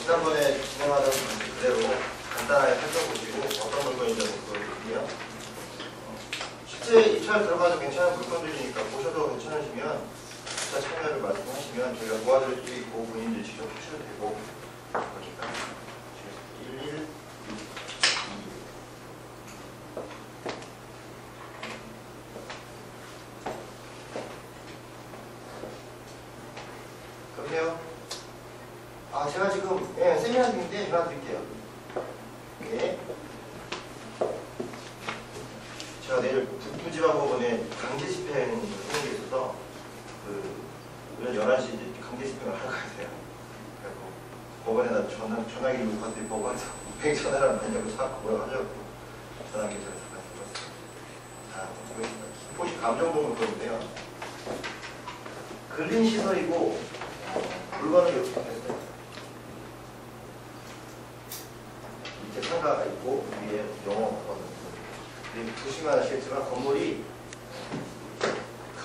지난번에 진행하던 방식 그대로 간단하게 살펴보시고 어떤 물건인지 보여드릴게요. 실제 입찰 들어가도 괜찮은 물건들이니까 보셔도 괜찮으시면 입찰 참여를 말씀하시면 저희가 도와드릴 수도 있고 본인들이 직접 하셔도 되고 그러니까 1, 2 그러세요? 제가 지금 세미나 중인데 전화 드릴게요. 네. 제가 내일 북부지방법원에 강제 집행 하는 게 있어서 오늘 11시 이제 강제 집행을 하러 가야 돼요. 그래서 법원에다 전화기를 못 갔더니 법원에서 왜 전화를 안 하냐고 자꾸 뭐라고 하려고 전화기 전화해서 갔어요. 자, 김포시 감정동 물건인데요. 근린시설이고 물건을 이렇게 했어요. 밑에 상가가 있고 위에 영어거든요. 보시면 아시겠지만 건물이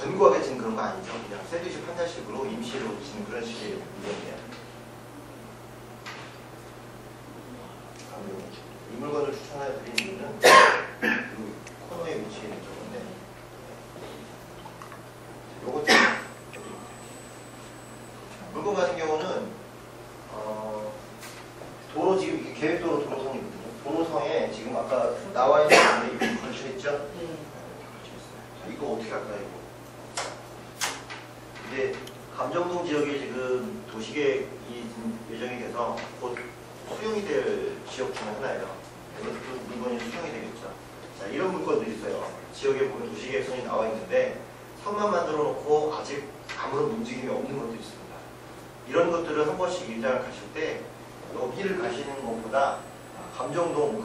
견고하게 지은 그런 거 아니죠. 그냥 샌드위치 판자식으로 임시로 지은 그런 식의 물건이에요. 이 물건을 추천해 드리는 이유는 그 코너에 위치해 있는 건데 요것도 물건 같은 경우는 도로 지금 이게 계획도로 도로선이거든요. 도로선에 지금 아까 나와 있는 건데 이거 걸쳐있죠? 네. 자, 이거 어떻게 할까요? 이게 감정동 지역에 지금 도시계획이 예정이 돼서 곧 수용이 될 지역 중 하나예요. 이것도 물건이 수용이 되겠죠. 자, 이런 물건들이 있어요. 지역에 보면 도시계획선이 나와 있는데 선만 만들어 놓고 아직 아무런 움직임이 없는 것도 있습니다. 이런 것들을 한 번씩 임장을 가실 때 여기를 가시는 것보다 감정동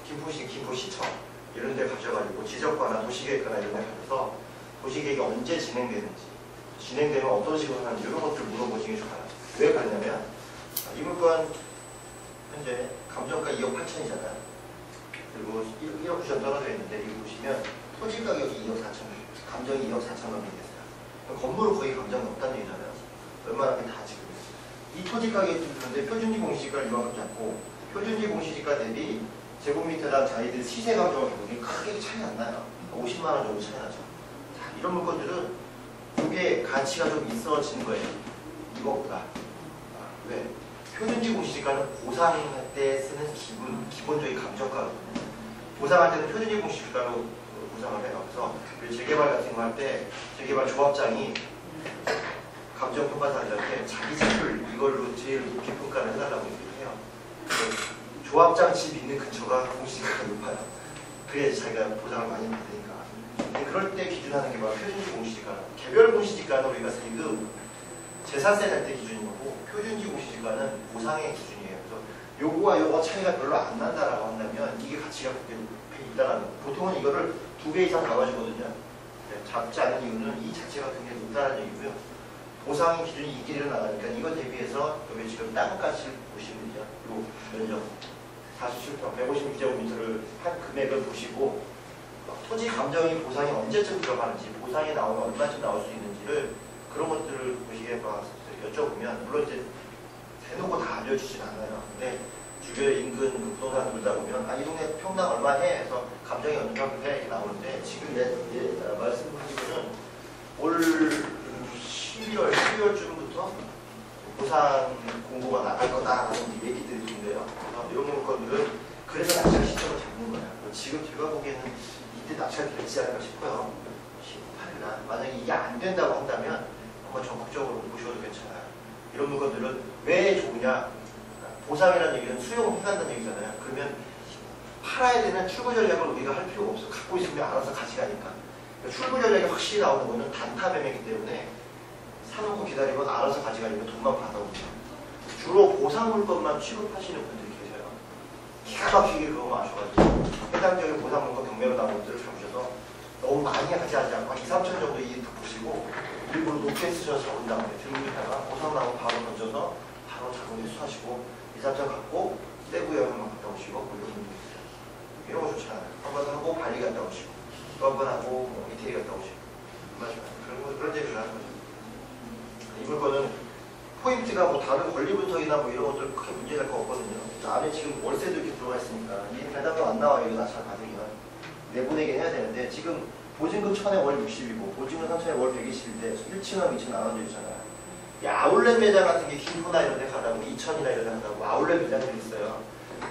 김포시 김포시청 이런 데 가셔가지고 지적과나 도시계획과나 이런 데 가셔서 도시계획이 언제 진행되는지 진행되면 어떤 식으로 하는지 이런 것들을 물어보시는 게 좋아요. 왜 그러냐면 이 물건 현재 감정가 2억 8천이잖아요. 그리고 1억 9천 떨어져 있는데 이거 보시면 토지 가격이 2억 4천 감정이 2억 4천 원이 됐어요. 건물은 거의 감정이 없다는 얘기잖아요. 얼마나 다 지금 이 토지 가격이 들는데 표준지 공시지가를 이만큼 잡고 표준지 공시지가 대비 제곱미터당 자기들 시세 감정을 보니 크게 차이 안 나요. 50만 원 정도 차이 나죠. 자, 이런 물건들은 이게 가치가 좀 있어진 거예요. 이거보다. 왜? 표준지 공시지가는 보상할 때 쓰는 기본적인 감정가거든요. 보상할 때는 표준지 공시지가로 보상을 해요. 그래서 재개발 같은 거 할 때 재개발 조합장이 감정평가사들한테 자기 집을 이걸로 제일 높이 평가를 해달라고 얘기를 해요. 조합장 집 있는 근처가 공시지가가 높아요. 그래야지 자기가 보상을 많이 받으니까. 근데 그럴 때 기준하는 게 바로 표준지 공시지가. 개별 공시지가는 우리가 세금 재산세 낼 때 기준인 거고 표준지 공시지가는 보상의 기준이에요. 그래서 요거와 요거 차이가 별로 안 난다라고 한다면 이게 가치가 그렇게 있다라는 거. 보통은 이거를 2배 이상 나와주거든요. 작지 않은 이유는 이 자체가 굉장히 높다는 얘기고요. 보상의 기준이 이 길이로 나가니까 이거 대비해서 여기 지금 땅값을 보시면 되죠. 요 면적 47평 156제곱미터를 한 금액을 보시고 토지 감정이 보상이 언제쯤 들어가는지 보상이 나오면 얼마쯤 나올 수 있는지를 그런 것들을 보시게 여쭤보면 물론 이제 대놓고 다 알려주진 않아요. 근데 주변 인근 부동산 돌다 보면 이 동네 평당 얼마 해? 해서 감정이 어느 정도 해? 이렇게 나오는데 지금 말씀하시고는 올 11월, 12월쯤부터 보상 공고가 나갈 거다라는 얘기들이 있는데요. 이런 물건들은 그래서 낙찰 시점을 잡는 거예요. 지금 제가 보기에는 이때 낙찰 되지 않을까 싶어요. 18일날. 만약에 이게 안 된다고 한다면 한번 적극적으로 보셔도 괜찮아요. 이런 물건들은 왜 좋으냐? 보상이라는 얘기는 수용해간다는 얘기잖아요. 그러면 팔아야 되는 출고 전략을 우리가 할 필요가 없어. 갖고 있으면 알아서 가져가니까. 출고 전략이 확실히 나오는 거는 단타 매매이기 때문에 사놓고 기다리면 알아서 가져가니까 돈만 받아오죠. 주로 보상 물건만 취급하시는 분들이 계세요. 기가 막히게 그거 아셔가지고 해당 지역의 보상 물건 경매로 나온 것들을 잡으셔서 너무 많이 가져가지 않고 한 2, 3천 정도 이익 보시고 일부러 높게 쓰셔서 온 다음에 들고있다가 보상 나오면 바로 던져서 바로 자금 회수하시고 2, 3천 갖고 세부 여행만 갔다 오시고 이런 분들이 있어요. 이런 거 좋잖아요. 한 번 하고 발리 갔다 오시고 또 한 번 하고 이태리 갔다 오시고 그런 얘기를 하는 거죠. 이 물건은 포인트 임대주택이나 뭐 다른 권리분석이나 뭐 이런 것들 크게 문제될 거 없거든요. 안에 지금 월세도 이렇게 들어가 있으니까 이 배당금 안 나와요. 이거 낙찰 받으면 내보내게 해야 되는데 지금 보증금 1,000에 월 60이고 보증금 3,000에 월 120인데 1층하고 2층 나눠져 있잖아요. 이 아울렛 매장 같은 게 김포나 이런 데 가다 보면 2천이나 이런 데 한다고 아울렛 매장들이 있어요.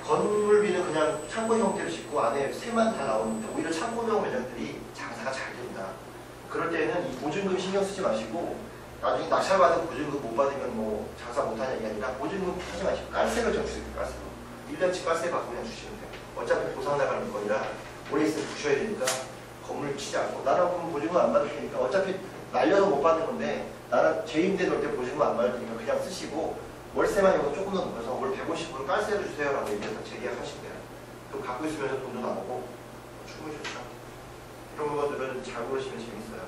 건물비는 그냥 창고 형태로 짓고 안에 세만 다 나오는데 오히려 창고용 매장들이 장사가 잘 된다. 그럴 때는 이 보증금 신경 쓰지 마시고 나중에 낙찰받은 보증금 못 받으면 뭐 장사 못하는 게 아니라 보증금 하지 마시고 깔세를 좀 주세요. 깔세로 1년치 깔세 받고 그냥 주시면 돼요. 어차피 보상 나가는 거니라 오래 있으면 부셔야 되니까 건물 치지 않고 나는 그럼 보증금 안 받을 테니까 어차피 날려서 못 받는 건데 나는 재임대 놓을 때 보증금 안 받을 테니까 그냥 쓰시고 월세만 이거 조금 더 높여서 월 150불 깔세로 주세요라고 얘기해서 재계약하시면 돼요. 그럼 갖고 있으면서 돈도 나오고 충분히 좋죠. 이런 것들은 잘 모르시면 재밌어요.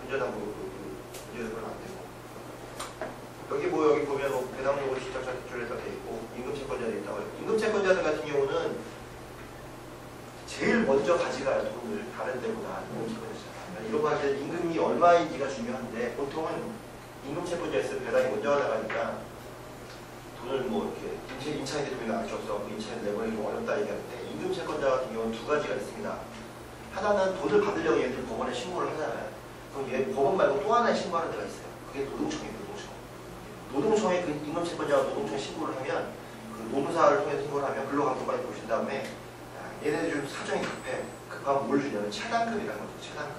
운전하고 문제도 별로 안 되고 여기 뭐 여기 보면 뭐 배당료고 시작자 기초에다 돼 있고 임금채권자들이 있다고 해요. 임금채권자들 같은 경우는 제일 먼저 가져가요. 돈을 다른 데보다 임금채권자. 이런 거 할 때 임금이 얼마인지가 중요한데 보통은 임금채권자에서 배당이 먼저 나가니까 돈을 뭐 이렇게 임차인들 돈이 나갈 수 없어 임차인 내보내기 좀 어렵다 얘기하는데 임금채권자 같은 경우는 두 가지가 있습니다. 하나는 돈을 받으려고 얘들 법원에 신고를 하잖아요. 그럼 얘 법원 말고 또 하나의 신고하는 데가 있어요. 그게 노동청이에요. 노동청에 그 임금채권자가 노동청에 신고를 하면 그 노무사를 통해서 신고를 하면 근로감독관이 보신 다음에 얘네들 좀 사정이 급하면 뭘 주냐면 차단금이라는 거죠.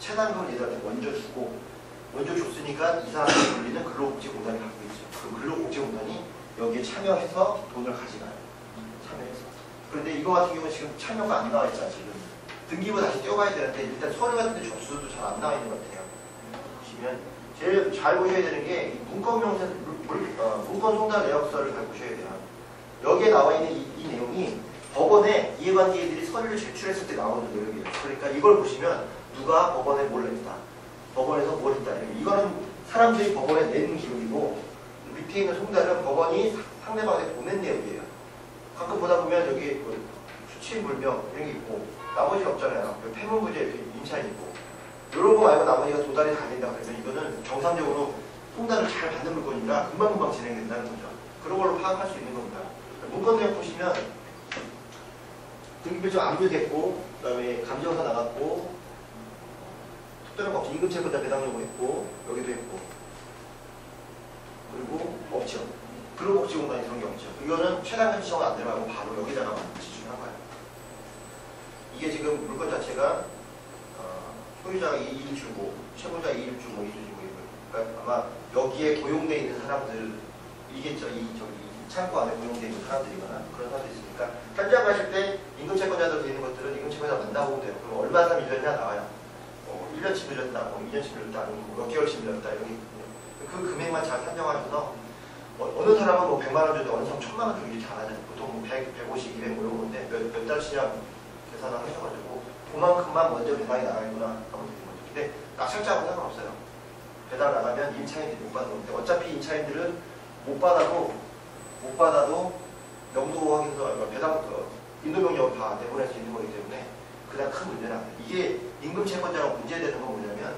차단금을 얘들한테 먼저 주고 먼저 줬으니까 이 사람이 돌리는 근로복지공단이 갖고 있죠. 그 근로복지공단이 여기에 참여해서 돈을 가져가요. 참여해서. 그런데 이거 같은 경우는 지금 참여가 안 나와 있잖아요. 지금 등기부 다시 떼어가야 되는데 일단 서류 같은 데 접수도 잘 안 나와 있는 것 같아요. 보시면 제일 잘 보셔야 되는 게 문건 송달 내역서를 잘 보셔야 돼요. 여기에 나와 있는 이 내용이 법원에 이해관계인들이 서류를 제출했을 때 나오는 내용이에요. 그러니까 이걸 보시면 누가 법원에 뭘 냈다. 법원에서 뭘 했다. 이거는 사람들이 법원에 낸 기록이고 밑에 있는 송달은 법원이 상대방한테 보낸 내용이에요. 가끔 보다 보면 여기 뭐 수취불명 이런 게 있고 나머지는 없잖아요. 폐문부제 이렇게 임차인 있고 이런 거 말고 나머지가 도달이 다 된다 그러면 이거는 정상적으로 송달을 잘 받는 물건이라 금방금방 진행된다는 거죠. 그런 걸로 파악할 수 있는 겁니다. 문건 내용 보시면 등기부좀 압류됐고 그다음에 감정사 나갔고 특별한 거 없죠. 임금채권자 배당료고 했고 여기도 했고 그리고 없죠. 근로복지공단이 그런 게 없죠. 이거는 최단금 지정은 안 들어가고 바로 여기다가 지출한 거예요. 이게 지금 물건 자체가 소유자가 2일 주고 채무자가 2일 주고 2일 주고 그러니까 아마 여기에 고용되어 있는 사람들 이게 저기 창고 안에 고용되어 있는 사람들이거나 그런 사람들이 있으니까 현장 가실 때 임금채권자들 되는 것들은 임금채권자 만나보면 돼요. 그럼 얼마 사람 밀렸냐 나와요. 1년치 밀렸다, 2년치 밀렸다, 몇 개월치 밀렸다 이런 게 있거든요. 그 금액만 잘 산정하셔서 어느 사람은 뭐 100만 원 주는데 어느 사람은 1000만 원 주고 이렇게 안 하잖아요. 보통 100, 150, 200 뭐 이런 건데 몇 달치량 계산을 하셔가지고 그만큼만 먼저 배당이 나가는구나 하면 되는 거죠. 근데 낙찰자하고 상관없어요. 배당 나가면 임차인들이 못 받는 건데 어차피 임차인들은 못 받아도 명도 확인서 배당 인도명령 다 내보낼 수 있는 거기 때문에 그냥 큰 문제는 안 돼요. 이게 임금채권자가 문제되는 건 뭐냐면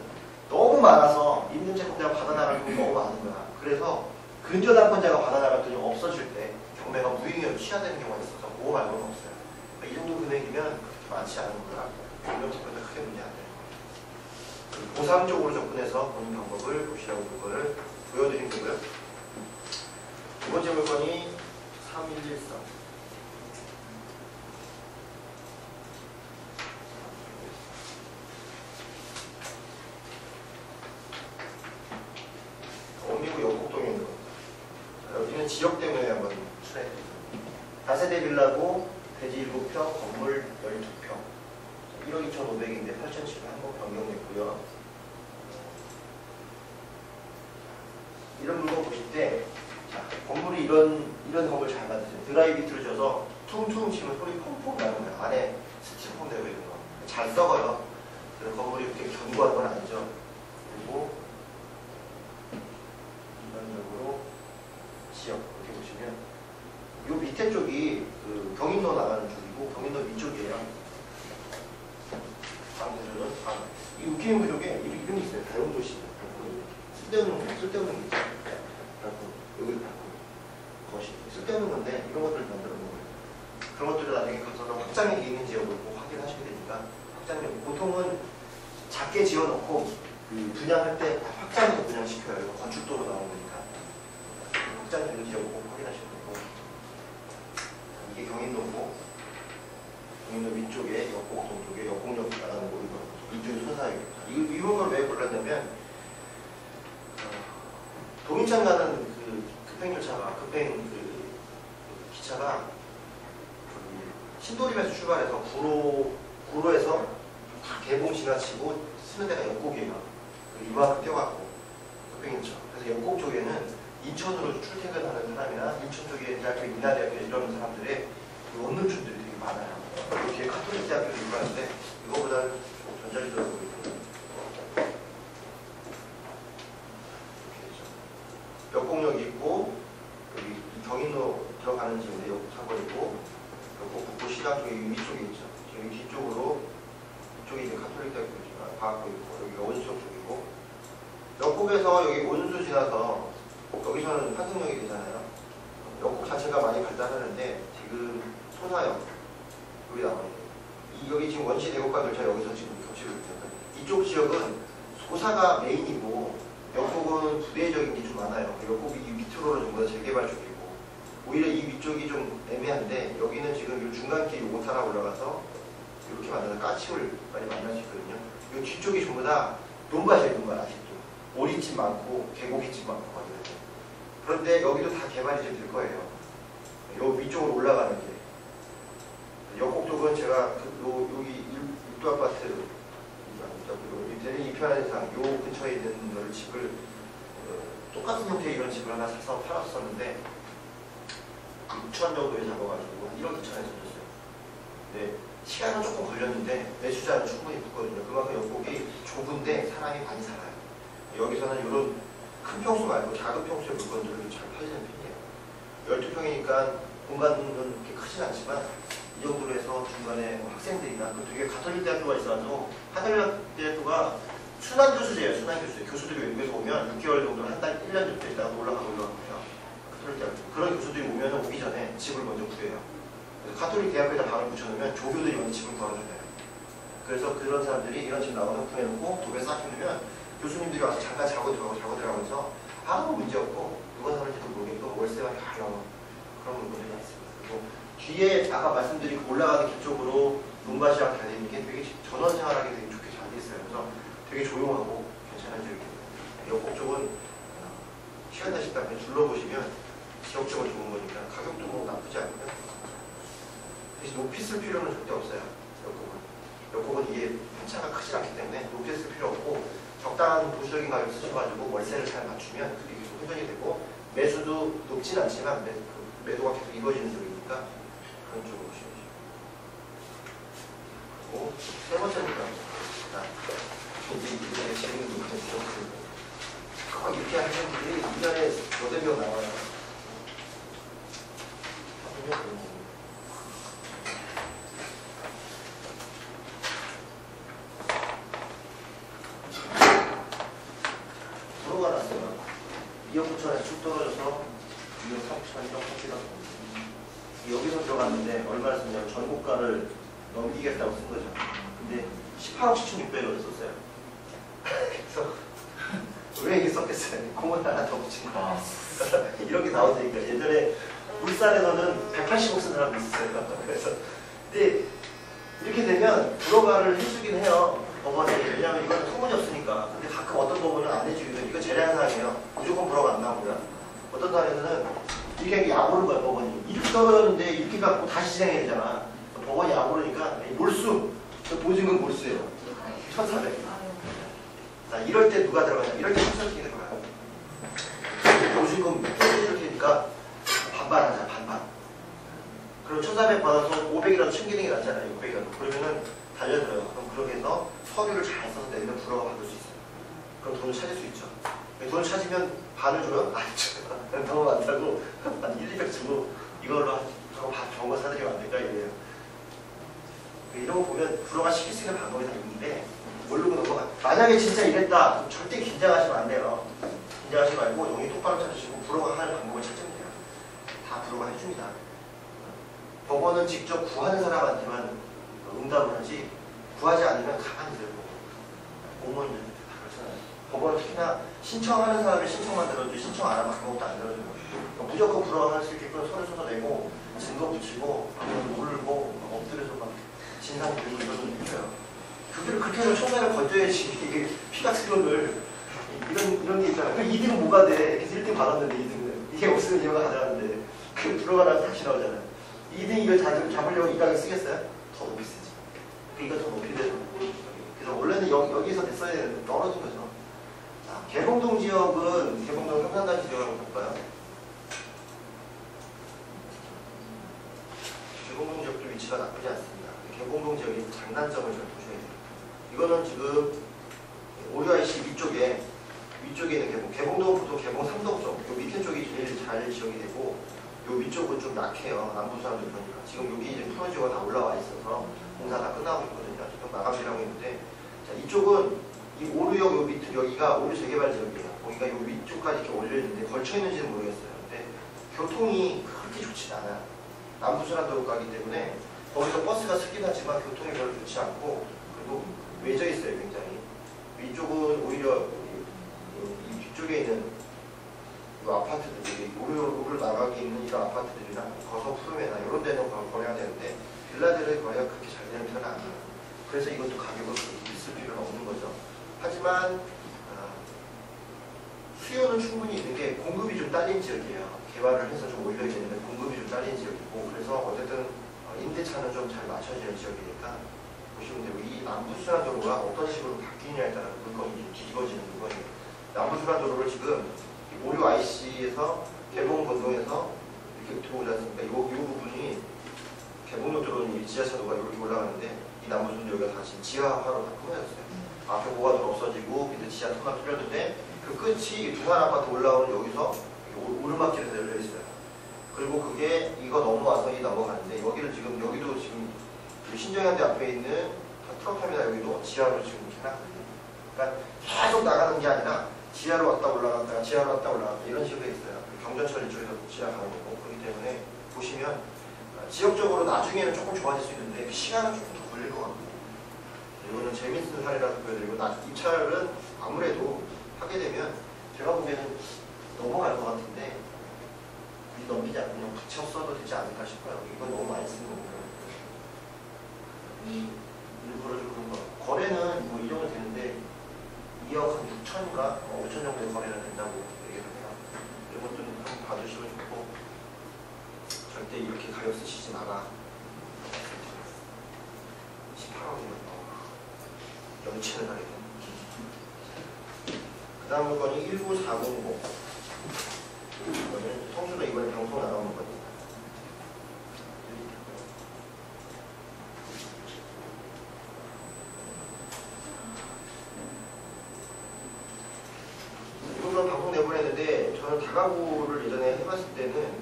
너무 많아서 임금채권자가 받아나갈 돈이 너무 많은 거야. 그래서 근저당권자가 받아나갈 돈이 없어질 때 경매가 무효로 취하되는 경우가 있어서 그거 말고는 없어요. 그러니까 이 정도 금액이면 그렇게 많지 않은 거라 임금채권자 크게 문제 안 되는 거예요. 보상적으로 접근해서 본인 방법을 보시라고 그거를 보여드린 거고요. 두 번째 물건이 3113. 어미구 영국동에 있는 겁니다. 여기는 지역 때문에 한번 출해드립니다. 다세대 빌라고 대지 7평, 건물 12평. 1억 2,500인데 8,700 한번 변경됐고요. 이런 물건 보실 때 자, 건물이 이런 건물 잘 만드세요. 드라이 비트를 줘서 퉁퉁 치면 소리 퐁퐁 나는 거예요. 안에 스티로폼 되어 있는 거. 잘 썩어요. 그래서 건물이 이렇게 견고한 건 아니죠. 그리고 일반적으로 지역 이렇게 보시면 요 밑에 쪽이 그 경인로 나가는 쪽이고 경인로 위쪽이에요. 방구조는 이 웃기는 구조에 이름이 있어요. 다용도시. 쓸데없는 게 있죠. 여기도 닫고 것이 쓸데없는 건데 이런 것들을 만들어 놓은 거예요. 그런 것들을 나중에 가서 확장이 돼 있는지 여부를 꼭 확인하셔야 되니까 확장력 보통은 작게 지어놓고 분양할 때 확장해서 분양시켜요. 이거 건축도로 나온 거니까 확장되는지 여부 꼭 확인하셔야 되고 이게 경인도고 경인도 위쪽에 역곡동 쪽에 역곡역 나가는 거 이거 이쪽에 손사역입니다. 이런 걸 왜 골랐냐면 도민천 가는 그 급행열차가 기차가 신도림에서 출발해서 구로에서 개봉 지나치고 쓰는 데가 역곡이에요. 이만큼 뛰어갖고 급행열차. 그래서 역곡 쪽에는 인천으로 출퇴근하는 사람이나 인천 쪽에 대학교, 인하대학교 이런 사람들의 원룸촌들이 되게 많아요. 뒤에 카톨릭 대학교도 있고 하는데 이거보다는 전자지도로 보이고 역곡역이 있고 여기 경인로 들어가는 지역에 역곡 사거리고 역곡 북부시장 쪽에 위쪽에 있죠. 여기 뒤쪽으로 이쪽에 이제 카톨릭 대학교 과학고 있고 여기가 원수역 쪽이고 역곡에서 여기 온수 지나서 여기서는 환승역이 되잖아요. 역곡 자체가 많이 발달하는데 지금 소사역 여기 나와요. 여기 지금 원시 대곡과 열차 여기서 지금 겹치고 있잖아요. 이쪽 지역은 소사가 메인이고 역곡은 부대적인 게 좀 많아요. 역곡이 이 밑으로는 전부 다 재개발 쪽이고 오히려 이 위쪽이 좀 애매한데 여기는 지금 이 중간길 요거 타라 올라가서 이렇게 만나서 까치울 많이 만날 수 있거든요. 이 뒤쪽이 전부 다 논밭이에요. 논밭 아직도 오리집 많고 계곡이집 많고 하거든요. 그런데 여기도 다 개발이 좀 될 거예요. 요 위쪽으로 올라가는 게 역곡 쪽은 제가 여기 일도 아파트 대리 2편 이상 요 근처에 있는 집을 똑같은 형태의 이런 집을 하나 사서 팔았었는데 6천 정도에 잡아가지고 1억 2천에 줬어요. 네, 시간은 조금 걸렸는데 매수자는 충분히 붙거든요. 그만큼 역곡이 좁은데 사람이 많이 살아요. 여기서는 이런 큰 평수 말고 작은 평수의 물건들을 잘 팔리는 편이에요. 12평이니까 공간은 그렇게 크진 않지만 이 정도로 해서 중간에 학생들이나 되게 가톨릭 대학교가 있어서 가톨릭 대학교가 순환 교수제예요. 순환 교수. 교수들이 외국에서 오면 6개월 정도 한 달, 1년 정도 있다가 올라가고 해요. 가톨릭 대학교. 그런 교수들이 오면 오기 전에 집을 먼저 구해요. 그래서 가톨릭 대학교에다 방을 붙여놓으면 조교들이 먼저 집을 구하잖아요. 그래서 그런 사람들이 이런 집 나오면 구해놓고 도배 싹 해놓으면 교수님들이 와서 잠깐 자고 들어가면서 아무 문제 없고 누가 사는지도 모르겠고 월세만 다 나오는 그런 물건들이 있습니다. 그리고 뒤에 아까 말씀드린 올라가는 길 쪽으로 논밭이랑 잘 되는 게 되게 전원 생활하기 되게 좋게 잘 돼 있어요. 그래서 되게 조용하고 괜찮은 지역입니다. 역곡 쪽은 시간 되실 때 둘러보시면 지역적으로 좋은 거니까 가격도 뭐 나쁘지 않고요. 대신 높이 쓸 필요는 절대 없어요. 역곡은 이게 편차가 크지 않기 때문에 높이 쓸 필요 없고 적당한 보수적인 가격 쓰셔가지고 월세를 잘 맞추면 그게 계속 회전이 되고 매수도 높진 않지만 매도가 계속 이루어지는 지역이니까 그런 쪽으로 보시면 되죠. 세 번째입니다. 이제 재밌는 문제죠. 이렇게 하는 분들이 1년에 8명 나와요. 도로가 났어요. 2억 9천에 쭉 떨어져서 2억 3천에 좀 커지다 여기서 들어갔는데 얼마를 썼냐면 전고가를 넘기겠다고 쓴 거죠. 근데 18억 7,600원을 썼어요. 그래서 왜 이게 썼겠어요? 공원 하나 더 붙인 거. 이런 게 나오니까 예전에 울산에서는 180억 쓴 사람도 있었어요. 그래서 근데 이렇게 되면 불허가를 해주긴 해요. 법원이. 왜냐하면 이건 터무니없으니까. 근데 가끔 어떤 법원은 안 해주기도 해요. 이거 재량상이에요. 무조건 불허가 안 나오고요. 어떤 사람에서는 이렇게 약오른 거야, 법원이. 이렇게 떨어졌는데 이렇게 갖고 다시 진행해야 되잖아. 법원이 약오르니까 몰수. 보증금 몰수예요. 1,400. 자, 이럴 때 누가 들어가냐? 이럴 때 선생님이 들어가요. 보증금 깨질 테니까 반반하자, 반반. 그럼 1,400 받아서 500이라도 챙기는 게 낫잖아요. 600이라도. 그러면은 달려들어요. 그럼 그렇게 해서 서류를 잘 써서 내면 불허가 받을 수 있어요. 그럼 돈을 찾을 수 있죠. 돈을 찾으면 반을 줘요? 아니죠. 너무 많다고 한 1, 200 주고 이걸로 하고 정보 사드리면 안 될까 이래요. 이런 거 보면 불허가 시킬 수 있는 방법이 다 있는데 모르고 넘어가. 만약에 진짜 이랬다. 절대 긴장하시면 안 돼요. 긴장하지 말고 용이 똑바로 찾으시고 불허가 할 방법을 찾으면 돼요. 다 불허가 해줍니다. 법원은 직접 구하는 사람한테만 응답을 하지 구하지 않으면 가만히 들고 공무원들 다 그렇잖아요. 법원은 특히나 신청하는 사람이 신청만 들어주지 신청 안 하면 아무것도 안 들어주는 거예요. 무조건 불허할 수 있게끔 서류 써서 내고 증거 붙이고 울고 엎드려서 막 진상 들고 이러는 거예요. 그렇게 해서 총장을 건져야지 이게 피 같은 거를 이런 게 있잖아요. 2등은 뭐가 돼? 그래서 1등 받았는데 2등은 이게 없으면 이거가 가져가는데 그 불허가 다시 나오잖아요. 2등 이걸 잡으려고 이 가격 쓰겠어요? 더 높이 쓰지. 이거 더 높이 돼서 그래서 원래는 여기서 냈어야 되는데 떨어진 거죠. 자, 개봉동 지역은 개봉동 성산단 지역을 한번 볼까요? 개봉동 지역도 위치가 나쁘지 않습니다. 개봉동 지역의 장단점을 잘 보셔야 돼요. 이거는 지금 오류IC 위쪽에 있는 개봉동은 보통 개봉 3동 쪽, 요 밑에 쪽이 제일 잘 지역이 되고 요 위쪽은 좀 약해요. 남부 사람들 그러니까. 지금 여기 이제 프로지오가 다 올라와 있어서 공사 다 끝나고 있거든요. 지금 마감이라고 있는데 자, 이쪽은 이 오류역 요 밑 여기가 오류 재개발 지역이에요. 거기가 요 위쪽까지 이렇게 올려 있는데 걸쳐 있는지는 모르겠어요. 근데 교통이 그렇게 좋지 않아요. 남부순환도로 가기 때문에 거기서 버스가 쓰긴 하지만 교통이 별로 좋지 않고 그리고 외져 있어요. 굉장히. 위쪽은 오히려 이 뒤쪽에 있는 이 아파트들이 오류로 나가기 있는 이런 아파트들이나 거성 푸르메나 이런 데는 거래가 되는데 빌라들의 거래가 그렇게 잘 되는 편은 아니에요. 그래서 이것도 가격을 있을 필요는 없는 거죠. 하지만 수요는 충분히 있는 게 공급이 좀 딸린 지역이에요. 개발을 해서 좀 올려야 되는데 공급이 좀 딸린 지역이고 그래서 어쨌든 임대차는 좀 잘 맞춰지는 지역이니까 보시면 되고 이 남부순환도로가 어떤 식으로 바뀌느냐에 따라 물건이 뒤집어지는 물건이에요. 남부순환도로를 지금 오류IC에서 개봉건동에서 이렇게 들어오지 않습니까? 이 부분이 개봉로 들어오는 지하차도가 이렇게 올라가는데 이 남부순환도 여기가 다 지금 지하화로 다 꾸며졌어요. 앞에 고가도로 없어지고 밑에 지하 터널 뚫렸는데 그 끝이 두산 아파트 올라오는 여기서 오르막길에서 열려 있어요. 그리고 그게 이거 넘어와서 이 넘어가는데 여기를 지금 여기도 지금 신정현대 앞에 있는 트럭터미널 여기도 지하로 지금 이렇게 해놨거든요. 그러니까 계속 나가는 게 아니라 지하로 왔다 올라갔다가 지하로 왔다 올라갔다 이런 식으로 있어요. 경전철 이쪽에서 지나가는 거고 그렇기 때문에 보시면 지역적으로 나중에는 조금 좋아질 수 있는데 시간은 조금 더 걸릴 것 같고 이거는 재밌는 사례라서 보여드리고 입찰은 아무래도 하게 되면 제가 보기에는 넘어갈 것 같은데 굳이 넘기지 않고 그냥 붙였어도 되지 않을까 싶어요. 이건 너무 많이 쓰는 거고요. 일부러 좀 그런 거. 거래는 뭐 이 정도 되는데 2억 한 6천인가 5천 정도의 거래는 된다고 얘기를 해요. 이런 것들은 한번 봐주시면 좋고 절대 이렇게 가격 쓰시지 마라. 18억이면 연체를 하게 됩니다. 그 다음 물건이 19400. 이거는 성수도 이번에 방송 나가는 거거든요. 이거는 방송 내보냈는데 저는 다가구를 예전에 해봤을 때는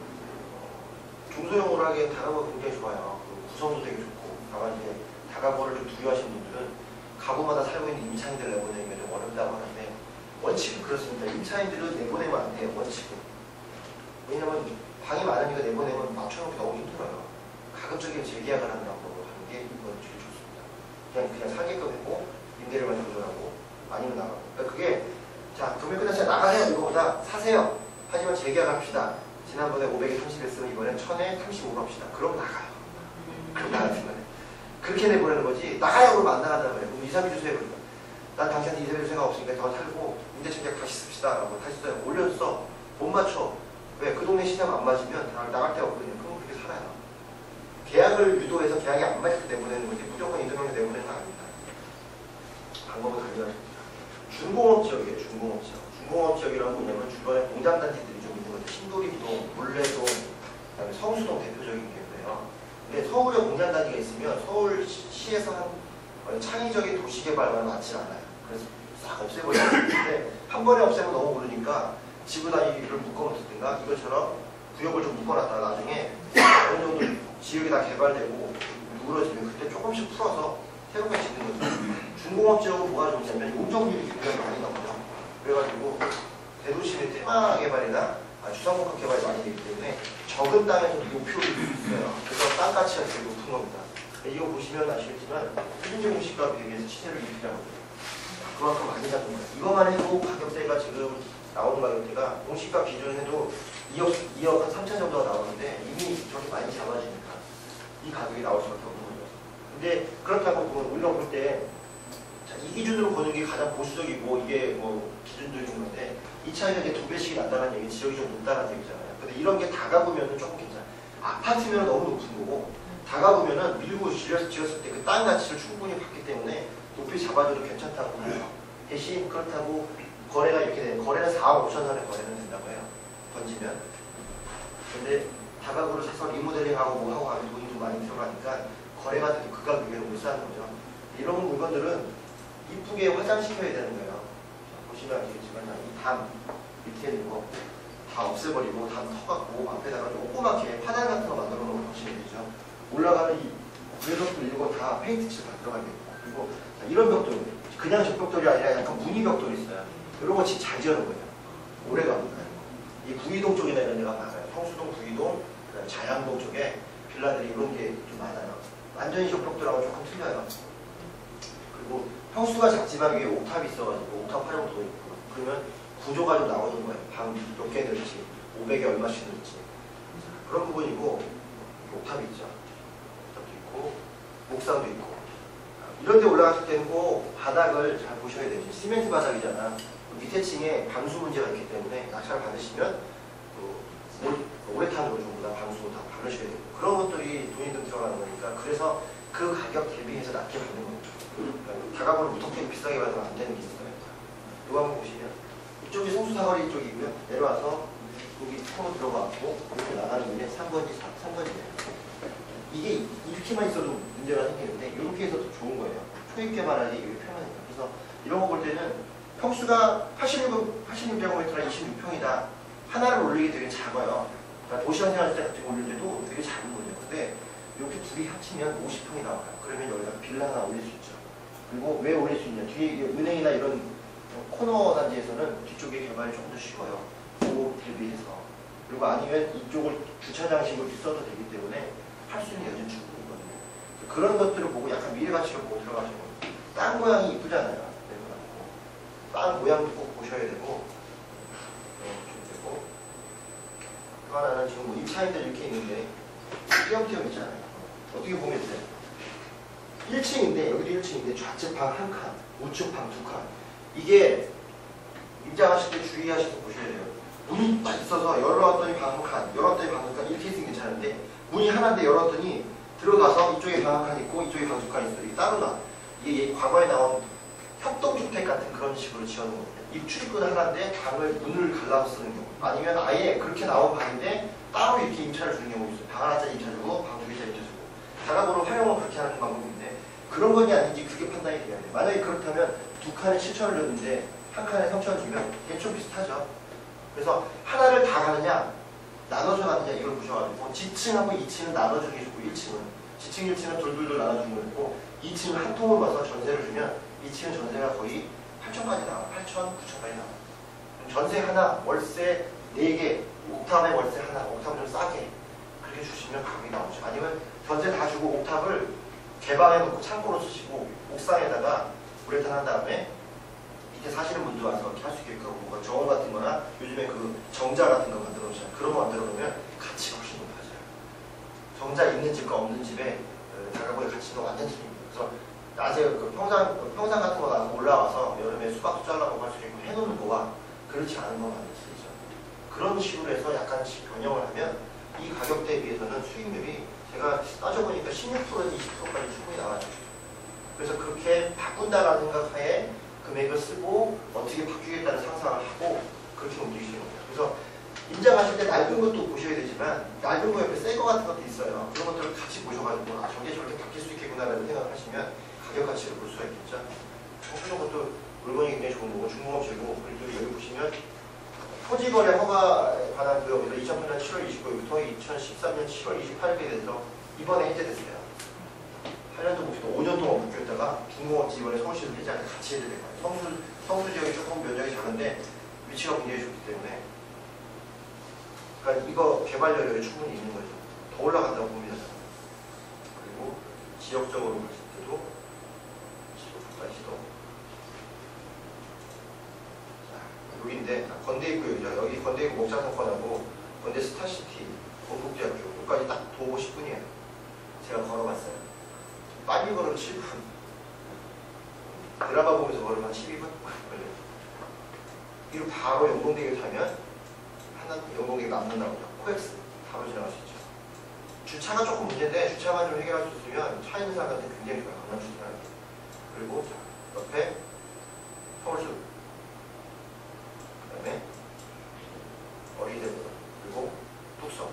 중소형으로 하기엔 다가구가 굉장히 좋아요. 구성도 되게 좋고 다만 이제 다가구를 좀 두려워하시는 분들은 가구마다 살고 있는 임차인들 내보내기가 좀 어렵다고 하는데 원칙은 그렇습니다. 임차인들은 내보내면 안 돼요. 원칙은. 왜냐면 방이 많으니까 내보내면 맞춰놓기 너무 힘들어요. 가급적이면 재계약을 한다고 하는 게 이건 되게 좋습니다. 그냥 사게끔 했고 임대료만 조절하고 아니면 나가고. 그러니까 그게 자 금액 끝났어요. 나가세요. 이거보다 사세요. 하지만 재계약합시다. 지난번에 500에 30 했으면 이번엔 1000에 35 합시다. 그럼 나가요. 그럼 나가는 거네. 그렇게 내보내는 거지. 나가요. 그러면 안 나간다는 거예요. 그럼 이사비 주세요. 그러니까. 난 당신한테 이사비 줄 생각 없으니까 더 살고 임대청약 다시 씁시다. 라고 다시 써요. 올렸어. 못 맞춰. 왜? 그 동네 시장 안 맞으면 나갈 데가 없거든요. 그럼 그렇게 살아요. 계약을 유도해서 계약이 안 맞을 때 내보내는 거지 무조건 이동형에 내보내는 거 아닙니다. 방법은 달려있습니다. 중공업 지역이에요. 중공업 지역. 중공업 지역이라는 건 뭐냐면 주변에 공장단지들이 좀 있는 거죠. 신도림동, 물레동, 그다음에 성수동 대표적인 경우예요. 근데 서울에 공장단지가 있으면 서울시에서 한 창의적인 도시개발만 많지 않아요. 그래서 싹 없애버리는 건데 한 번에 없애면 너무 오르니까 지구단위를 묶어놓든가 이것처럼 구역을 좀 묶어놨다가 나중에 어느 정도 지역이 다 개발되고 누그러지면 그때 조금씩 풀어서 새롭게 짓는 거죠. 중공업 지역은 뭐가 좋냐면 용적률이 굉장히 많이 나오죠. 그래가지고 대도시의 테마 개발이나 주상복합 개발이 많이 되기 때문에 적은 땅에서 높이를 수 있어요. 그래서 땅 가치가 되게 높은 겁니다. 이거 보시면 아시겠지만 표준적 공시가에 비해서 시세를 입히라고 해요. 그만큼 많이 잡은 거예요. 이것만 해도 가격대가 지금 나오는 가격대가 공시가 기준해도 2억 한 3천 정도가 나오는데 이미 저렇게 많이 잡아지니까 이 가격이 나올 수밖에 없는 거죠. 근데 그렇다고 보면 우리가 볼 때 이 기준으로 보는 게 가장 보수적이고 이게 뭐 기준적인 건데 이 차이가 이제 2배씩이 난다는 얘기, 지역이 좀 높다는 얘기잖아요. 근데 이런 게 다가보면은 조금 괜찮아요. 아파트면 너무 높은 거고 다가보면은 밀고 지었을 때 그 땅 가치를 충분히 받기 때문에 높이 잡아줘도 괜찮다고 해요. 대신 그렇다고 거래가 이렇게 되는 거래는 4억 5천 원에 거래는 된다고 해요. 던지면. 근데 다가구를 사서 리모델링하고 뭐 하고 하면 돈이 좀 많이 들어가니까 거래가 돼도 그 가격에 못 사는 거죠. 이런 물건들은 이쁘게 화장시켜야 되는 거예요. 보시면 아시겠지만 이 담 밑에 있는 거 다 없애버리고 담 터갖고 앞에다가 조그맣게 화단 같은 거 만들어 놓은 거 보시면 되죠. 올라가는 이 벽돌 이거 다 페인트칠 다 들어가야 됩니다. 그리고 이런 벽돌 그냥 적벽돌이 아니라 약간 무늬 벽돌이 있어요. 이런 거 진짜 잘 지어놓은 거예요. 오래 갑니다. 이 구이동 쪽이나 이런 데가 많아요. 성수동, 구이동, 그다음에 자양동 쪽에 빌라들이 이런 게 좀 많아요. 완전히 적벽돌하고 조금 틀려요. 그리고 평수가 작지만 위에 옥탑이 있어가지고 옥탑 활용도 있고 그러면 구조가 좀 나오는 거예요. 방 몇 개 넣을지 500에 얼마씩 넣을지 그런 부분이고 옥탑이 있죠. 옥탑도 있고 옥상도 있고 이런 데 올라갔을 때는 꼭 바닥을 잘 보셔야 되죠. 시멘트 바닥이잖아. 밑에 층에 방수 문제가 있기 때문에 낙찰을 받으시면 오래탄으로 전부 다 방수 다 바르셔야 되고 그런 것들이 돈이 좀 들어가는 거니까 그래서 그 가격 대비해서 낮게 받는 겁니다. 그러니까 다가구를 무턱대고 비싸게 받으면 안 되는 게 있어요. 이거 한번 보시면 이쪽이 성수사거리 쪽이고요. 내려와서 여기 코로 들어가고 이렇게 나가는 게 3번지예요. 이게 이렇게만 있어도 문제가 생기는데 이렇게 해서 더 좋은 거예요. 초입 개발하기 이게 편하니까. 그래서 이런 거 볼 때는 평수가 86제곱미터나 26평이다. 하나를 올리기 되게 작아요. 그러니까 도시락 생활 때 같은 거 올릴 때도 되게 작은 거죠. 근데 이렇게 둘이 합치면 50평이 나와요. 그러면 여기다 빌라 하나 올릴 수 있죠. 그리고 왜 올릴 수 있냐? 뒤에 은행이나 이런 코너 단지에서는 뒤쪽에 개발이 조금 더 쉬워요. 그거 대비해서. 그리고 아니면 이쪽을 주차장식으로 써도 되기 때문에 할 수 있는 여지는 충분히 있거든요. 그런 것들을 보고 약간 미래 가치를 보고 들어가시는 거예요. 땅 모양이 이쁘잖아요. 땅 모양도 꼭 보셔야 되고, 또 하나는 지금 뭐 입차인들 이렇게 있는데 띄엄띄엄 있잖아요. 어떻게 보면 돼요? 1층인데 여기도 1층인데 좌측 방 1칸, 우측 방 2칸. 이게 입장하실 때 주의하셔서 보셔야 돼요. 문이 딱 있어서 열어왔더니 방 1칸, 열었더니 방 2칸 이렇게 있으면 괜찮은데 문이 하나인데 열었더니 들어가서 이쪽에 방 1칸 있고 이쪽에 방 2칸 있어요. 이게 따로 나. 이게 과거에 나온 협동주택 같은 그런 식으로 지어놓은 거예요. 입출입구는 하나인데 방을 문을 갈라서 쓰는 경우 아니면 아예 그렇게 나온 방인데 따로 이렇게 임차를 주는 경우도 있어요. 방 하나짜리 임차 주고 방 2개짜리 임차 주고 다가구로 활용은 그렇게 하는 방법인데 그런 건지 아닌지 그게 판단이 돼야 돼요. 만약에 그렇다면 2칸에 7천을 줬는데 한 칸에 3천을 주면 대충 비슷하죠. 그래서 하나를 다 가느냐 나눠서 가느냐 이걸 보셔가지고 지층하고 2층은 나눠주는 게 좋고 1층은 지층 1층은 둘둘둘 나눠주는 거고 2층은 한 통을 봐서 전세를 주면 2층은 전세가 거의 8천까지 나와. 8천, 9천까지 나와. 전세 하나, 월세 4개, 옥탑에 월세 하나, 옥탑을 좀 싸게 그렇게 주시면 가격이 나오죠. 아니면 전세 다 주고 옥탑을 개방해 놓고 창고로 쓰시고 옥상에다가 우레탄 한 다음에 밑에 사시는 분도 와서 이렇게 할 수 있게끔 뭐 정원 같은 거나 요즘에 그 정자 같은 거 만들어 놓잖아요. 그런 거 만들어 놓으면 가치가 훨씬 높아져요. 정자 있는 집과 없는 집에 다가구의 가치가 완전 틀립니다. 그래서 낮에 그 평상 같은 거 나서 올라와서 여름에 수박도 잘라먹고 할 수 있고 해놓는 거와 그렇지 않은 거 많이 쓰이죠. 그런 식으로 해서 약간씩 변형을 하면 이 가격대에 비해서는 수익률이 제가 따져보니까 16%에서 20%까지 충분히 나와요. 그래서 그렇게 바꾼다라는 생각하에 금액을 쓰고 어떻게 바뀌겠다는 상상을 하고 그렇게 움직이시는 겁니다. 그래서 임장하실 때 낡은 것도 보셔야 되지만 낡은 거 옆에 새 거 같은 것도 있어요. 그런 것들을 같이 보셔가지고 아 저게 저렇게 바뀔 수 있겠구나라는 생각을 하시면 가격 가치를 볼 수가 있겠죠. 청소년 것도 물건이 굉장히 좋은 거고 중공업체고 그리고 여기 보시면 토지거래 허가에 관한 구역에서 2008년 7월 29일부터 2013년 7월 28일에 대해서 이번에 해제됐어요. 8년 동안 5년 동안 묶였다가 중공업지 이번에 서울시에서 해제하는 같이 해제된 거예요. 성수 지역이 조금 면적이 작은데 위치가 굉장히 좋기 때문에 그러니까 이거 개발력이 충분히 있는 거죠. 더 올라간다고 봅니다. 그리고 지역적으로 봤을 때도 시도 자, 여기인데 건대입구 여기죠. 여기 건대입구 목자상권하고 건대 스타시티 건국대학교 여기까지 딱 도보 10분이에요. 제가 걸어봤어요. 빨리 걸으면 7분. 드라마 보면서 걸으면 12분 걸려요. 그리고 바로 영동대교 타면 영동대교 남는다고 하죠. 코엑스 바로 지나갈 수 있죠. 주차가 조금 문제인데 주차만 좀 해결할 수 있으면 차 있는 사람한테 굉장히 좋아요. 강남 주차하는 게. 그리고 옆에 서울숲, 그 다음에 어린이대로, 그리고 뚝섬.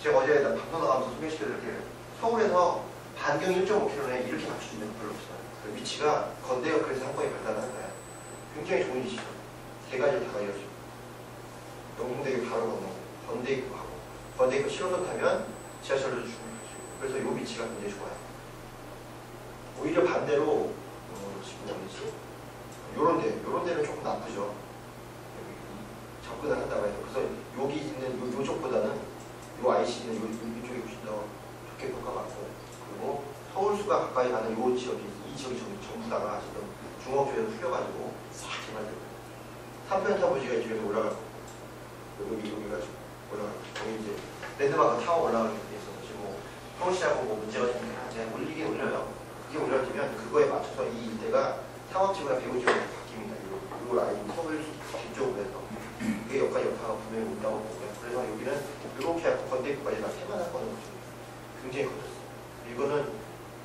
제가 어제 방송 나가면서 소개시켜드릴게요. 서울에서 반경 1.5km에 이렇게 맞출 수 있는 건 별로 없어요. 그 위치가 건대역에서 상권이 발달하는 거예요. 굉장히 좋은 위치죠. 세 가지를 다 이어지고 영동대교 바로 건너고 건대입구 가고 건대입구 7호선 타면 지하철도 충분히 갈 수 있고 그래서 이 위치가 굉장히 좋아요. 오히려 반대로 지금 어디지? 요런 데는 조금 나쁘죠. 접근을 한다고 해서 그래서 여기 있는 요쪽보다는 요 IC 있는 이쪽이 훨씬 더 좋게 평가받고 그리고 서울수가 가까이 가는 요 지역이 이 지역이 전부 다가 지금 중업조에서 풀려가지고 싹 개발되고 3편 타부지가 이쪽에서 올라갈 거고 여기가 지금 올라갈 거고 여기 이제 랜드마크 타워 올라가는 게 있어서 지금 서울시하고 문제가 좀 이제 올리긴 올려요. 그게 올려지면 그거에 맞춰서 이 일대가 상업지구나 배우지구로 바뀝니다. 이 라인 서울 뒤쪽으로 해서 그게 여기까지 여파가 분명히 온다고 보고요. 그래서 여기는 이렇게 하고 건대입구까지 다 테마나 거는 거죠. 굉장히 커졌어요. 이거는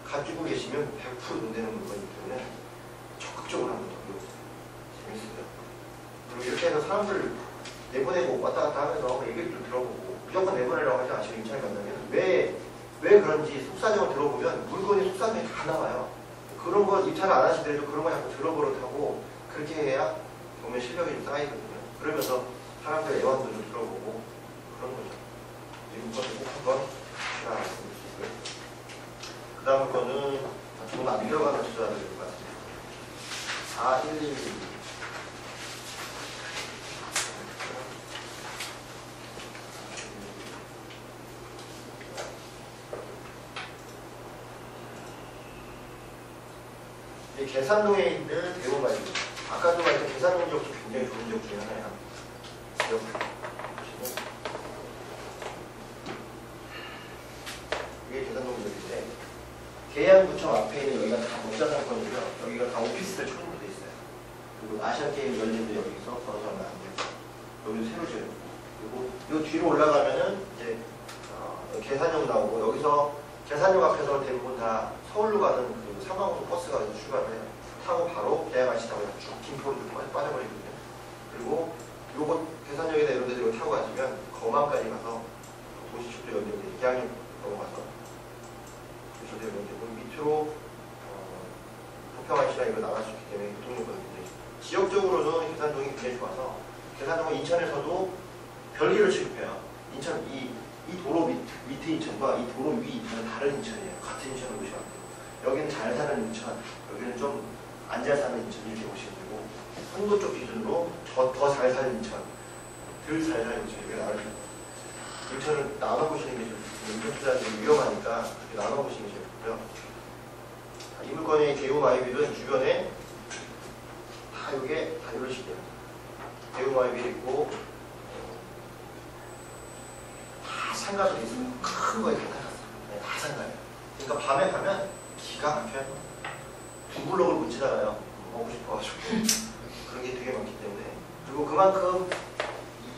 가지고 계시면 100% 눈되는 물건이기 때문에 적극적으로 한번 더 배워보세요. 재밌어요. 그리고 이렇게 해서 사람들 내보내고 왔다 갔다 하면서 얘기를 좀 들어보고 무조건 내보내라고 하지 마시고 임차를 만나면 왜 그런지 속사정을 들어보면 물건이 속사정이 다 나와요. 그런 거 입찰을 안 하시더라도 그런 거 자꾸 들어보려고 하고 그렇게 해야 보면 실력이 좀 쌓이거든요. 그러면서 사람들의 애완도 좀 들어보고 그런 거죠. 이것도 꼭 한번 제가 말씀드릴 수 있고요. 그 다음 거는 돈 안 들어가는 투자를 될 것 같습니다. 4111 이 계산동에 있는 대우마이비 아까도 말했던 계산동 지역도 굉장히 좋은 지역 중에 하나야. 지역 보시면 이게 계산동 지역인데 계양구청 앞에 있는 여기가 다 목자상권이고요. 여기가 다 오피스텔 초입으로 있어요. 그리고 아시안게임 열린데 여기서 걸어서 얼마 안 돼요. 여기도 새로 지어요. 그리고 이 뒤로 올라가면은 이제 계산역 나오고 여기서 계산역 앞에서 대부분 다 서울로 가는 그 상황으로 버스가 출발을 해요. 타고 바로 계양같이 타고 쭉 김포로 빠져버리거든요. 그리고 요거 계산역이나 이런 데서 타고 가시면 거망까지 가서 도시축도 연결돼 계양역 넘어가서 도시축도 연결되고 밑으로 부평항시나 이거 나갈 수 있기 때문에 교통요건이 굉장히 지역적으로는 계산동이 굉장히 좋아서 계산동은 인천에서도 별개로 취급해요. 인천 이 도로 밑에 인천과 이 도로 위 인천은 다른 인천이에요. 같은 인천을 보시면 안 돼요. 여기는 잘 사는 인천, 여기는 좀 안 잘 사는 인천 이렇게 보시면 되고 한도 쪽 기준으로 더 잘 사는 인천, 덜 잘 사는 인천 이렇게 나눠집니다. 인천을 나눠보시는 게 좀 인천 투자들이 위험하니까 그렇게 나눠보시는 게 제일 좋고요. 이 물건의 대우마이빌은 주변에 다 이게 다 이런 식이에요. 대우마이빌 있고 다 상가도 있어요. 큰 거에 다 나갔어요. 네, 다 상가예요. 그러니까 밤에 가면 기가 막혀요. 두 블록을 못 지나가요. 먹고 싶어가지고 그런 게 되게 많기 때문에 그리고 그만큼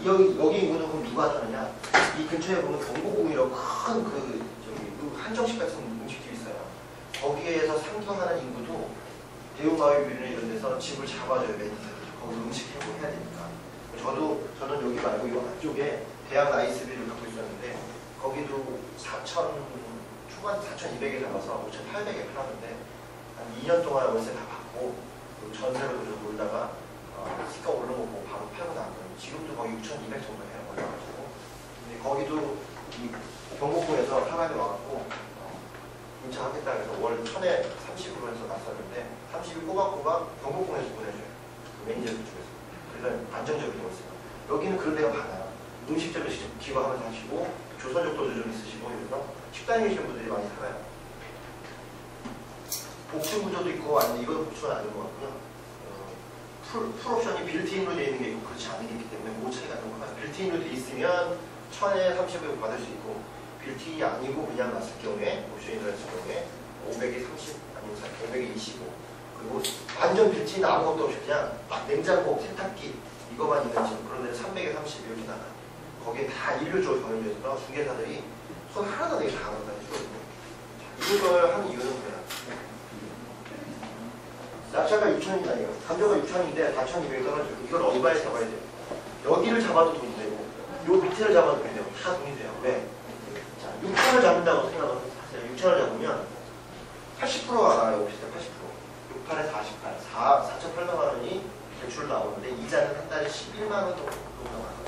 여기 인구는 그럼 누가 사느냐? 이 근처에 보면 경복궁이라고 큰 그 한정식 같은 음식집이 있어요. 거기에서 상경하는 인구도 대우마을비나 이런 데서 집을 잡아줘요. 매니저 거기 음식 해고 해야 되니까. 저는 여기 말고 이 안쪽에 대학 나이스비를 갖고 있었는데 거기도 4천 초반 4,200에 잡아서 5,800에 팔았는데 한 2년 동안 월세 다 받고 전세로 좀 놀다가 시가 오르는 거 보고 바로 팔고 나왔거든요. 지금도 거의 6,200 정도에 올라가지고 근데 거기도 이 경복궁에서 사람이 와갖고 임차하겠다 해서 월 1,000에 30으로 해서 났었는데 30을 꼬박꼬박 경복궁에서 보내줘요. 그 매니저 쪽에서. 그래서 여기는 그런 데가 많아요. 음식점에 직접 기거하면서 하시고 조선족도도 좀 있으시고 이래서 식당에 계시는 분들이 많이 살아요. 복층 구조도 있고 아니면 이건 복층은 아닌 것 같고요. 풀옵션이 빌트인으로 되어 있는 게 있고 그렇지 않은 게 있기 때문에 그 차이가 좀 커요. 빌트인으로 되어 있으면 1030에 받을 수 있고 빌트인이 아니고 그냥 났을 경우에 옵션이 들어있을 경우에 500에 30 아니면 500에 25 그리고 완전 빌트인 아무것도 없이 그냥 막 냉장고, 세탁기 이거만 있는 집 그런 데는 300에 30 이렇게 나가요. 거기에 다 인류 쪽으로 병행되어 있어서 중개사들이 손 하나도 내게 다 하는 거예요. 이걸 하는 이유는 뭐야? 낙찰가 6천이잖아요. 감정가 6천인데 4,200이 떨어지고 이걸 얼마에 잡아야 돼요? 여기를 잡아도 돈이 되고 요 밑에를 잡아도 돈이 되고 다 돈이 돼요. 왜? 자, 6천을 잡는다고 생각하세요. 6천을 잡으면 80%가 나와요. 오피스텔 80%. 68에 48. 4,800만 원이 대출 나오는데 이자는 한 달에 11만 원 정도 나와요.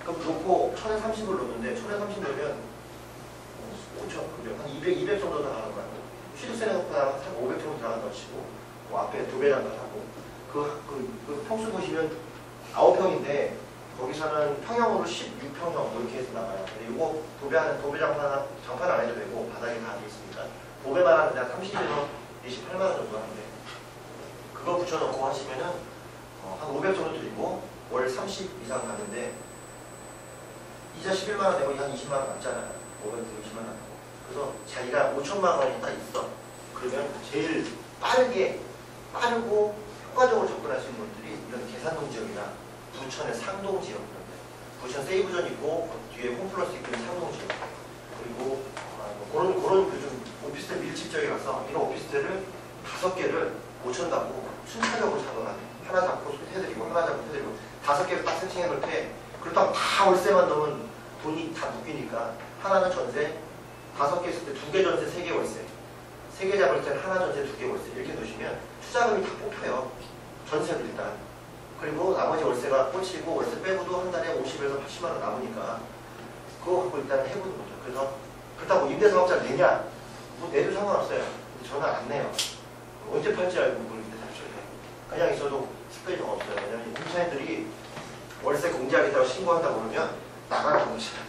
그럼 놓고 1,000에 30을 놓는데 1,000에 30 넣으면 5천, 한 200 정도 나가는 거예요. 취득세는 한 500 정도 들어간다고 치고 그 앞에 도배장도 하고 그 평수 보시면 9평인데 거기서는 평형으로 16평형 이렇게 해서 나가요. 근데 이거 장판 안 해도 되고 바닥에 다 돼 있으니까 도배만 하는데 한 30에서 28만 원 정도 하는데 그거 붙여놓고 하시면은 한 500 정도 드리고 월 30 이상 가는데 이자 11만 원 내고 한 20만 원 남잖아요. 500 되고 20만 원 남고 그래서 자기가 5천만 원이 딱 있어. 그러면 제일 빠르고 효과적으로 접근하시는 분들이 이런 계산동 지역이나 부천의 상동 지역 부천 세이브존 있고 뒤에 홈플러스 있고 상동 지역 그리고 그런 좀 오피스텔 밀집 지역에 가서 이런 오피스텔을 5개를 5천 갖고 순차적으로 사거나 하나 잡고 해드리고 하나 잡고 해드리고 5개를 딱 세팅해 놓을 때 그렇다고 다 월세만 넣으면 돈이 다 묶이니까 하나는 전세 5개 있을 때 2개 전세 3개 월세 3개 잡을 때는 하나 전세 2개 월세 이렇게 놓으시면 투자금이 다 뽑혀요. 전세도 일단 그리고 나머지 월세가 꽂히고 월세 빼고도 한 달에 50에서 80만 원 남으니까 그거 갖고 일단 해보는 거죠. 그래서 그렇다고 임대사업자를 내냐? 뭐 내도 상관없어요. 저는 안 내요. 언제 팔지 알고 그걸 임대사업자를 내. 그냥 있어도 특별히 좀 없어요. 왜냐면 임차인들이 월세 공제하겠다고 신고한다고 그러면 나가라고 그러잖아요.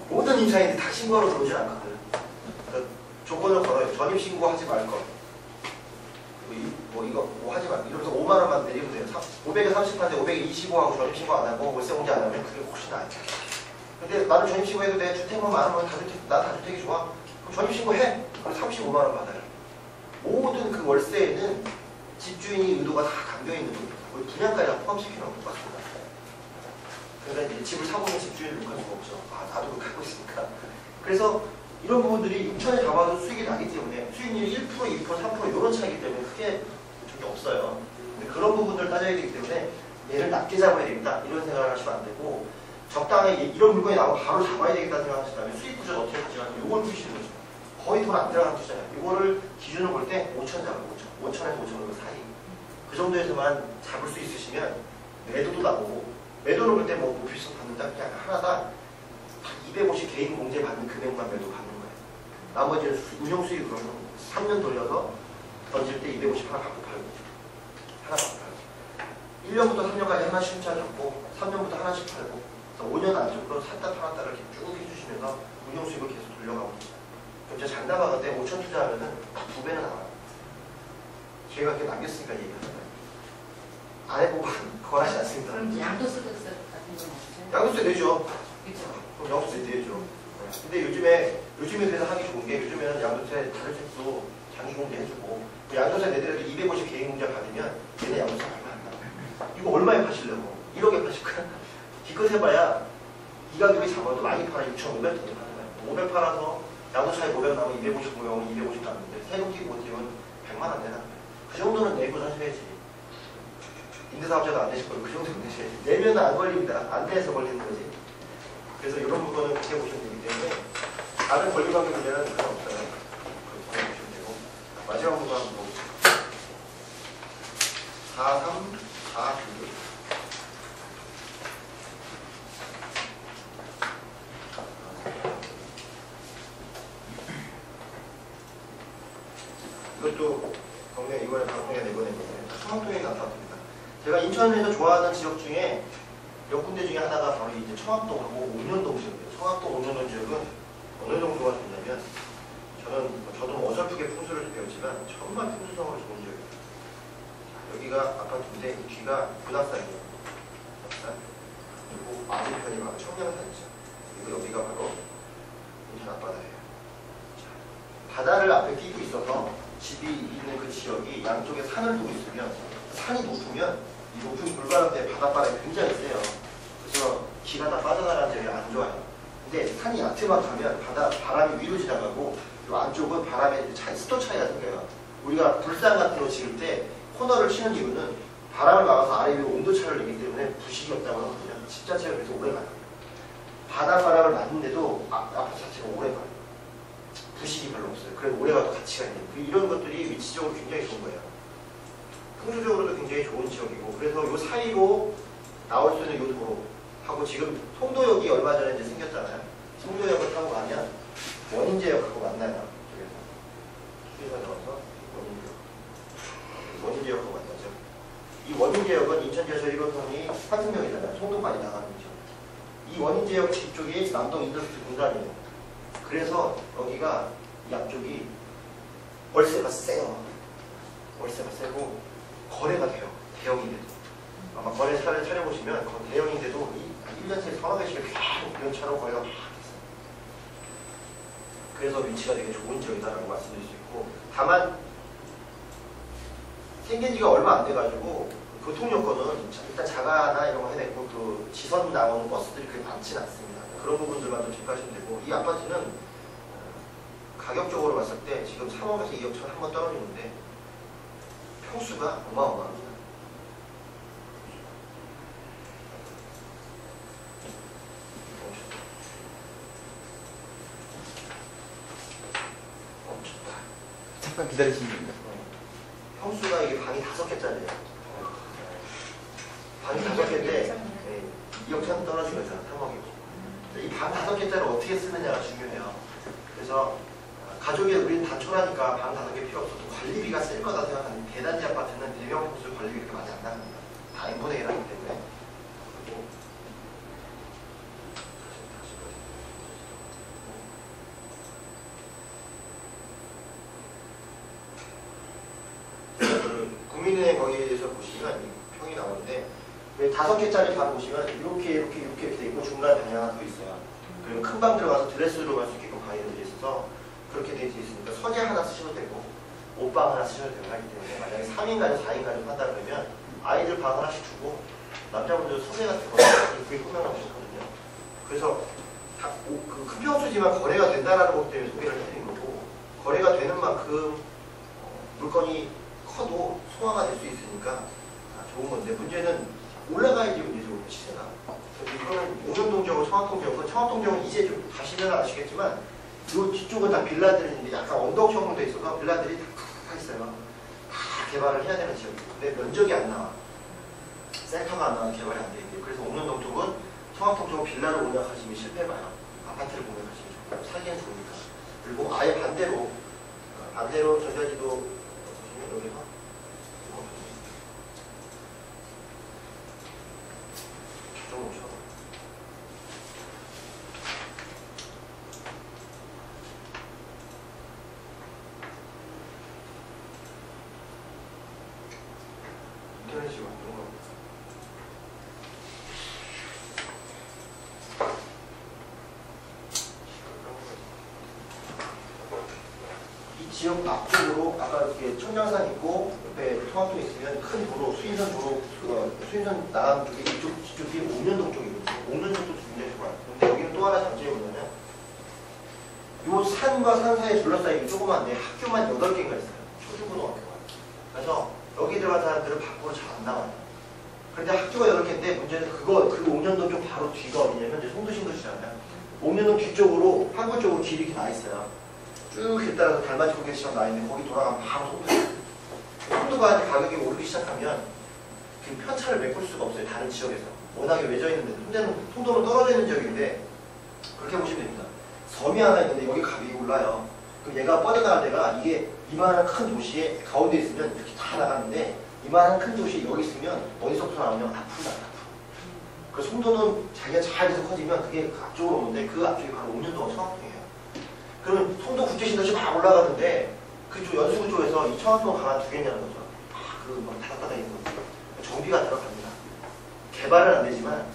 모든 임차인들이 다 신고하러 들어오지 않거든. 그러니까 조건을 걸어요. 전입신고하지 말 것. 이거 하지 말. 이러면서 5만 원만 내리면 돼요. 500에 30한데 500에 25하고 전입신고 안 하고 월세 공제 안 하면 그게 훨씬 나아요. 근데 나는 전입신고해도 내 주택만 많으면 난 다주택이 좋아. 그럼 전입신고해. 그럼 35만 원 받아요. 모든 그 월세에는 집주인이 의도가 다 담겨있는 거예요. 분양까지 다 포함시키는 건 똑같습니다. 그러니까 이제 집을 사고 있는 집주인을 욕할 수가 없죠. 나도 그렇게 하고 있으니까. 그래서 이런 부분들이 6천에 잡아도 수익이 나기 때문에 수익률이 1%, 2%, 3% 이런 차이기 때문에 크게 적이 없어요. 근데 그런 부분들을 따져야 되기 때문에 얘를 낮게 잡아야 되겠다 이런 생각을 하시면 안 되고 적당히 이런 물건이 나오면 바로 잡아야 되겠다 생각하시다면 수익 구조를 어떻게 하지 않으면 이걸 보시는 거죠. 거의 돈 안 들어가는 투자예요. 이거를 기준으로 볼 때 5천 잡고 5천에서 5천 사이 그 정도에서만 잡을 수 있으시면 매도도 나오고 매도를 볼 때 뭐 오피스 받는다 그냥 하나다 250 개인 공제 받는 금액만 매도 받는 거예요. 나머지는 운영 수익으로는 3년 돌려서 던질 때 250 하나 갖고 팔고 하나 갖고 팔고 1년부터 3년까지 하나씩 순차 잡고 3년부터 하나씩 팔고 5년 안쪽으로 샀다 팔았다 이렇게 쭉 해주시면서 운영 수익을 계속 돌려가고 있어요. 그럼 제가 장담하는 때 5천 투자하면은 딱 2배는 나와요. 제가 그렇게 남겼으니까 얘기하잖아요. 안 해보고 권하지 않습니다. 그럼 양도세 같은 건 없어요? 양도세 내죠. 그렇죠. 그럼 양도세 내죠. 근데 요즘에 그래서 하기 좋은 게 요즘에는 양도세 다른 책도 장기공제 해주고 양도세 내더라도 250 개인공제 받으면 얘네 양도세 얼마 안 나와요. 이거 얼마에 파시려고? 1억에 파실 거야? 기껏 해봐야 이 가격이 잡아도 많이 팔아 6,500 정도 파는 거예요. 500 팔아서 양도차에 500 나오면 250 모여오면 250 남는데 세금 끼고 못 띄면 100만 안 되나? 그 정도는 내고 사셔야지. 임대사업자도 안 내실 거고 그 정도는 내셔야지. 내면 안 걸립니다. 안 내서 걸리는 거지. 그래서 이런 부분은 그렇게 보시면 되기 때문에 다른 권리관계 문제는 그런 없어요. 그렇게 보시면 되고 마지막 부분 뭐 4, 3, 4, 2 이것도 이번에 방송에 내보낸 건데 청학동에 나타납니다. 제가 인천에서 좋아하는 지역 중에 몇 군데 중에 하나가 바로 이제 청학동하고 옥년동 지역이에요. 청학동, 옥년동 지역은 어느 정도가 좋냐면 저도 뭐 어설프게 풍수를 배웠지만 정말 풍수성으로 좋은 지역이에요. 여기가 아파트인데 이 뒤가 군악산이에요. 그리고 맞은편이 바로 청량산이죠. 그리고 여기가 바로 인천 앞바다예요. 바다를 앞에 끼고 있어서 집이 있는 그 지역이 양쪽에 산을 두고 있으면 산이 높으면 이 높은 물바람 때문에 바닷바람이 굉장히 세요. 그래서 기가 다 빠져나가는 점이 안 좋아요. 근데 산이 얕으면 가면 바람이 위로 지나가고 이 안쪽은 바람에 습도 차이가 생겨요. 우리가 불상 같은 거 지을 때 코너를 치는 이유는 바람을 막아서 아래 위로 온도 차이를 내기 때문에 부식이 없다고 하거든요. 집 자체가 그래서 오래 가요. 바닷바람을 맞는데도 아파트 자체가 오래 가요. 부식이 별로 없어요. 그래서 오래가도 가치가 있는. 이런 것들이 위치적으로 굉장히 좋은 거예요. 풍수적으로도 굉장히 좋은 지역이고, 그래서 이 사이로 나올 수 있는 이 도로하고 지금 송도역이 얼마 전에 이제 생겼잖아요. 송도역을 타고 가면 원인제역하고 만나요. 저기서 나와서 원인제역하고 만나죠. 이 원인제역은 인천지하철 1호선이 환승역이잖아요. 송도까지 나가는 죠. 이 원인제역 뒤쪽이 남동 인더스트리 공단이에요. 그래서 여기가 이 앞쪽이 월세가 세요. 월세가 세고 거래가 돼요. 대형인데도. 아마 거래차를 차려보시면 대형인데도 1년째 서너 개씩 계속 이런 차로 거래가 막 됐어요. 그래서 위치가 되게 좋은 지역이다라고 말씀드릴 수 있고, 다만 생긴 지가 얼마 안 돼가지고 교통 여건은 일단 자가나 이런 거 해냈고 그 지선 나오는 버스들이 그렇게 많지는 않습니다. 그런 부분들만 좀 체크하시면 되고, 이 아파트는 가격적으로 봤을 때 지금 3억에서 2억 천 한번 떨어지는데 평수가 어마어마합니다. 잠깐 기다리시면 됩니다. 평수가 이게 방이 5개짜리예요. 방이 5개인데 2억 천 떨어진 거잖아. 3억이고. 이 방 5개짜리를 어떻게 쓰느냐가 중요해요. 그래서 가족이 우리는 단촐하니까 방 5개 필요 없어도 관리비가 셀 거다 생각하는 대단지 아파트는 대명 평수 관리비 그렇게 많이 안 나갑니다. 다 n분의 1 하기 때문에. 그리고 국민은행 거기에서 보시면 이 평이 나오는데 5개짜리 방 보시면 이렇게 돼 있고 중간에 방이 하나 더 있어요. 그리고 큰 방 들어가서 드레스룸 할 수 있게끔 방이 되어 있어서 그렇게 되어 있으니까 서재 하나 쓰셔도 되고 옷방 하나 쓰셔도 되고 하기 때문에 만약에 3인 가족, 4인 가족 한다 그러면 아이들 방 하나씩 주고 남자분들 서재 같은 거 그렇게 꾸며놓으면 좋거든요. 그래서 그 큰 평수지만 거래가 된다는 것 때문에 소개를 해드린 거고, 거래가 되는 만큼 물건이 커도 소화가 될 수 있으니까 좋은 건데, 문제는 올라가야지 문제죠, 시세가. 이거는 옥년동 지역은 청학동 지역은, 청학동 지역은 이제 좀 가시면 아시겠지만 이 뒤쪽은 다 빌라들인데 약간 언덕형으로 돼 있어서 빌라들이 다 있어요. 다 개발을 해야 되는 지역이고, 근데 면적이 안 나와. 센터가 안 나와 개발이 안 돼 있고, 그래서 옥년동 쪽은 청학동 쪽은 빌라를 공략하시면 실패해봐요. 아파트를 공략하시면 좋고 살기는 좋으니까. 그리고 아예 반대로 전자지도 보시면 여기서 좀 오셔. 인터넷이 왔던 거. 이 지역 앞쪽으로 아까 이렇게 청량산 있고 옆에 통학동 있으면 큰 도로, 수인선 도로, 수인선 나가는 쪽에 뒤쪽이 옥년동 쪽이거든요. 옥년동도 굉장히 좋아요. 근데 여기는 또 하나 장점이 뭐냐면 이 산과 산 사이에 둘러싸이기 조그만데 학교만 8개가 있어요. 초중고등학교가. 그래서 여기 들어간 사람들은 밖으로 잘 안 나와요. 그런데 학교가 8개인데 문제는 그 옥년동 쪽 바로 뒤가 어디냐면 이제 송도신도시잖아요. 옥년동 뒤쪽으로 항구 쪽으로 길이 이렇게 나 있어요. 쭉 이렇게 따라서 달맞이 고객시장 나 있는데 거기 돌아가면 바로 송도예요. 송도가 이제 가격이 오르기 시작하면 그 편차를 메꿀 수가 없어요. 다른 지역에서. 워낙에 외져 있는데 송도는 떨어져 있는 지역인데 그렇게 보시면 됩니다. 섬이 하나 있는데 여기 가격이 올라요. 그럼 얘가 뻗어나갈 때가 이게 이만한 큰 도시에 가운데 있으면 이렇게 다 나가는데 이만한 큰 도시 여기 있으면 어디서부터 나오면 앞으로 나가. 그래서 송도는 자기가 잘 돼서 커지면 그게 그 앞쪽으로 오는데 그 앞쪽이 바로 옥년동하고 청학동이에요. 그러면 송도 국제신도시 막 올라가는데 그쪽 연수구 쪽에서 이 청학동 강한 두 개냐는 거죠. 그막 다닥다닥 있는 거죠. 정비가 들어갑니다. 개발은 안 되지만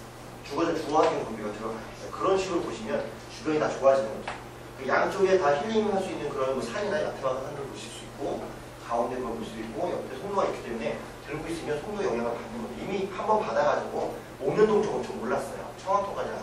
주거적인 정비가 들어가요. 그런 식으로 보시면 주변이 다 좋아지는 거죠. 그 양쪽에 다 힐링할 수 있는 그런 뭐 산이나 야트막한 산을 보실 수 있고 가운데 걸 볼 수 있고 옆에 송도가 있기 때문에 들고 있으면 송도 영향을 받는 거죠. 이미 한번 받아가지고 옥년동 쪽은 좀 올랐어요. 청학동까지 안